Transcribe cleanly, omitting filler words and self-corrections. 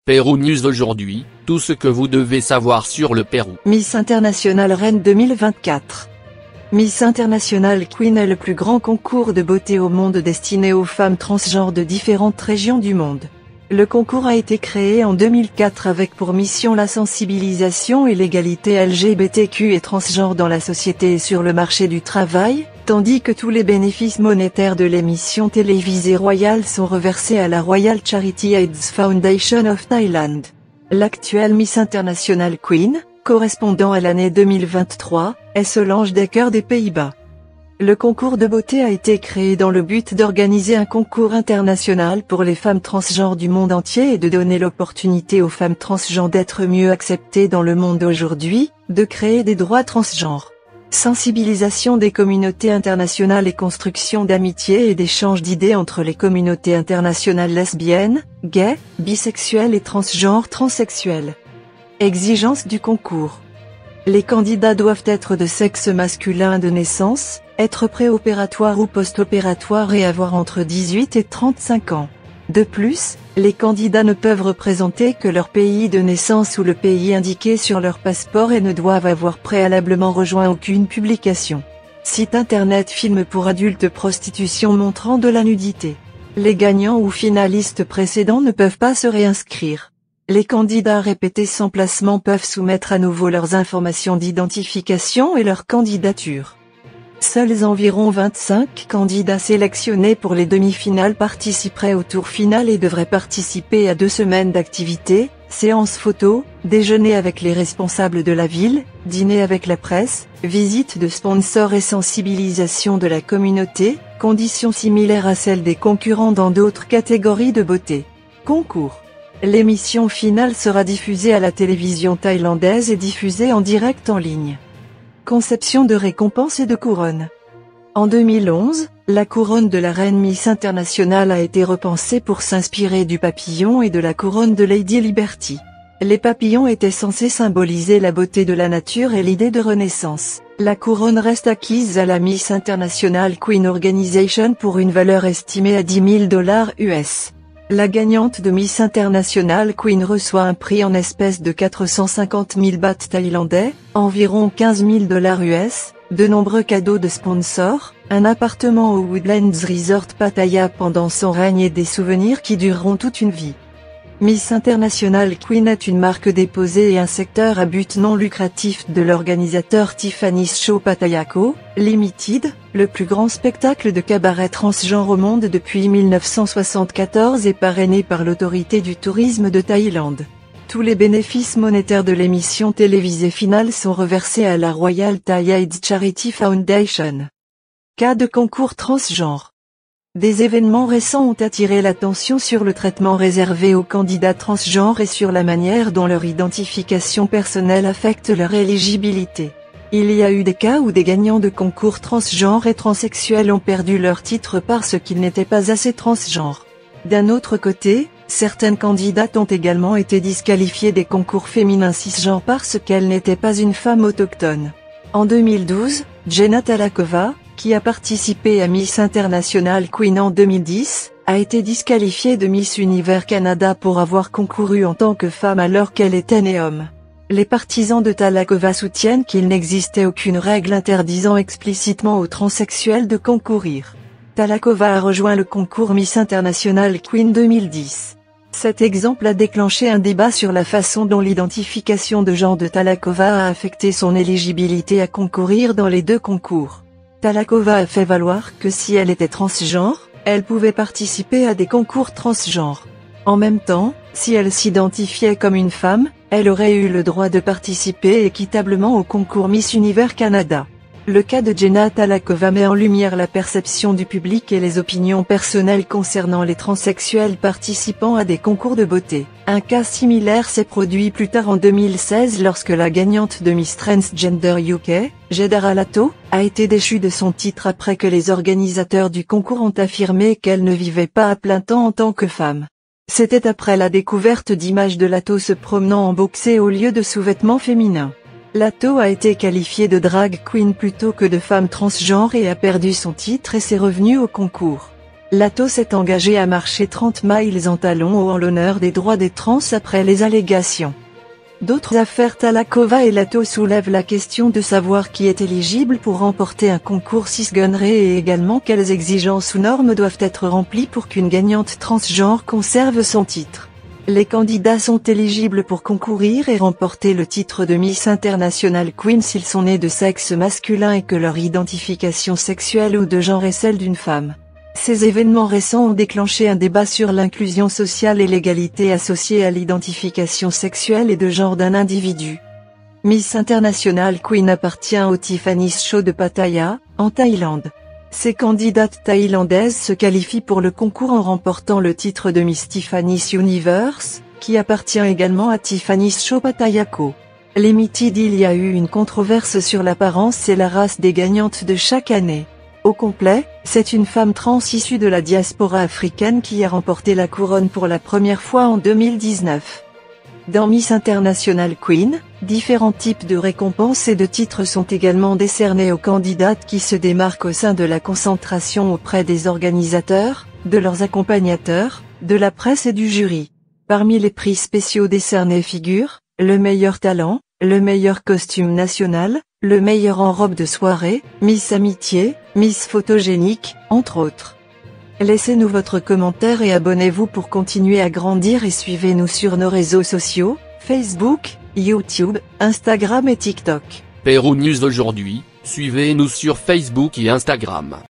Pérou News aujourd'hui, tout ce que vous devez savoir sur le Pérou. Miss International Reine 2024. Miss International Queen est le plus grand concours de beauté au monde destiné aux femmes transgenres de différentes régions du monde. Le concours a été créé en 2004 avec pour mission la sensibilisation et l'égalité LGBTQ et transgenre dans la société et sur le marché du travail, tandis que tous les bénéfices monétaires de l'émission télévisée royale sont reversés à la Royal Charity AIDS Foundation of Thailand. L'actuelle Miss International Queen, correspondant à l'année 2023, est Solange Dekker des Pays-Bas. Le concours de beauté a été créé dans le but d'organiser un concours international pour les femmes transgenres du monde entier et de donner l'opportunité aux femmes transgenres d'être mieux acceptées dans le monde d'aujourd'hui, de créer des droits transgenres. Sensibilisation des communautés internationales et construction d'amitié et d'échanges d'idées entre les communautés internationales lesbiennes, gays, bisexuelles et transgenres transsexuelles. Exigences du concours. Les candidats doivent être de sexe masculin de naissance, être préopératoire ou post-opératoire et avoir entre 18 et 35 ans. De plus, les candidats ne peuvent représenter que leur pays de naissance ou le pays indiqué sur leur passeport et ne doivent avoir préalablement rejoint aucune publication. Site internet film pour adultes prostitution montrant de la nudité. Les gagnants ou finalistes précédents ne peuvent pas se réinscrire. Les candidats répétés sans placement peuvent soumettre à nouveau leurs informations d'identification et leur candidature. Seuls environ 25 candidats sélectionnés pour les demi-finales participeraient au tour final et devraient participer à 2 semaines d'activités, séances photos, déjeuner avec les responsables de la ville, dîner avec la presse, visite de sponsors et sensibilisation de la communauté, conditions similaires à celles des concurrents dans d'autres catégories de beauté. Concours. L'émission finale sera diffusée à la télévision thaïlandaise et diffusée en direct en ligne. Conception de récompenses et de couronnes. En 2011, la couronne de la reine Miss International a été repensée pour s'inspirer du papillon et de la couronne de Lady Liberty. Les papillons étaient censés symboliser la beauté de la nature et l'idée de renaissance. La couronne reste acquise à la Miss International Queen Organization pour une valeur estimée à $10 000 US. La gagnante de Miss International Queen reçoit un prix en espèces de 450 000 bahts thaïlandais, environ $15 000 US, de nombreux cadeaux de sponsors, un appartement au Woodlands Resort Pattaya pendant son règne et des souvenirs qui dureront toute une vie. Miss International Queen est une marque déposée et un secteur à but non lucratif de l'organisateur Tiffany's Show Pattaya Co. Limited, le plus grand spectacle de cabaret transgenre au monde depuis 1974 et parrainé par l'autorité du tourisme de Thaïlande. Tous les bénéfices monétaires de l'émission télévisée finale sont reversés à la Royal Thai AIDS Charity Foundation. Cas de concours transgenre. Des événements récents ont attiré l'attention sur le traitement réservé aux candidats transgenres et sur la manière dont leur identification personnelle affecte leur éligibilité. Il y a eu des cas où des gagnants de concours transgenres et transsexuels ont perdu leur titre parce qu'ils n'étaient pas assez transgenres. D'un autre côté, certaines candidates ont également été disqualifiées des concours féminins cisgenres parce qu'elles n'étaient pas une femme autochtone. En 2012, Jenna Talakova, qui a participé à Miss International Queen en 2010, a été disqualifiée de Miss Univers Canada pour avoir concouru en tant que femme alors qu'elle était née homme. Les partisans de Talakova soutiennent qu'il n'existait aucune règle interdisant explicitement aux transsexuels de concourir. Talakova a rejoint le concours Miss International Queen 2010. Cet exemple a déclenché un débat sur la façon dont l'identification de genre de Talakova a affecté son éligibilité à concourir dans les 2 concours. Talakova a fait valoir que si elle était transgenre, elle pouvait participer à des concours transgenres. En même temps, si elle s'identifiait comme une femme, elle aurait eu le droit de participer équitablement au concours Miss Univers Canada. Le cas de Jenna Talakova met en lumière la perception du public et les opinions personnelles concernant les transsexuels participant à des concours de beauté. Un cas similaire s'est produit plus tard en 2016 lorsque la gagnante de Miss Transgender UK, Jedara Lato, a été déchue de son titre après que les organisateurs du concours ont affirmé qu'elle ne vivait pas à plein temps en tant que femme. C'était après la découverte d'images de Lato se promenant en boxer au lieu de sous-vêtements féminins. Lato a été qualifiée de drag queen plutôt que de femme transgenre et a perdu son titre et ses revenus au concours. Lato s'est engagé à marcher 30 miles en talons en l'honneur des droits des trans après les allégations. D'autres affaires. Talakova et Lato soulèvent la question de savoir qui est éligible pour remporter un concours cisgenré et également quelles exigences ou normes doivent être remplies pour qu'une gagnante transgenre conserve son titre. Les candidats sont éligibles pour concourir et remporter le titre de Miss International Queen s'ils sont nés de sexe masculin et que leur identification sexuelle ou de genre est celle d'une femme. Ces événements récents ont déclenché un débat sur l'inclusion sociale et l'égalité associée à l'identification sexuelle et de genre d'un individu. Miss International Queen appartient au Tiffany's Show de Pattaya, en Thaïlande. Ces candidates thaïlandaises se qualifient pour le concours en remportant le titre de Miss Tiffany's Universe, qui appartient également à Tiffany's Show Pattaya Co. Limited. Il y a eu une controverse sur l'apparence et la race des gagnantes de chaque année. Au complet, c'est une femme trans issue de la diaspora africaine qui a remporté la couronne pour la première fois en 2019. Dans Miss International Queen, différents types de récompenses et de titres sont également décernés aux candidates qui se démarquent au sein de la concentration auprès des organisateurs, de leurs accompagnateurs, de la presse et du jury. Parmi les prix spéciaux décernés figurent le meilleur talent, le meilleur costume national, le meilleur en robe de soirée, Miss Amitié, Miss Photogénique, entre autres. Laissez-nous votre commentaire et abonnez-vous pour continuer à grandir et suivez-nous sur nos réseaux sociaux, Facebook, YouTube, Instagram et TikTok. Pérou News aujourd'hui, suivez-nous sur Facebook et Instagram.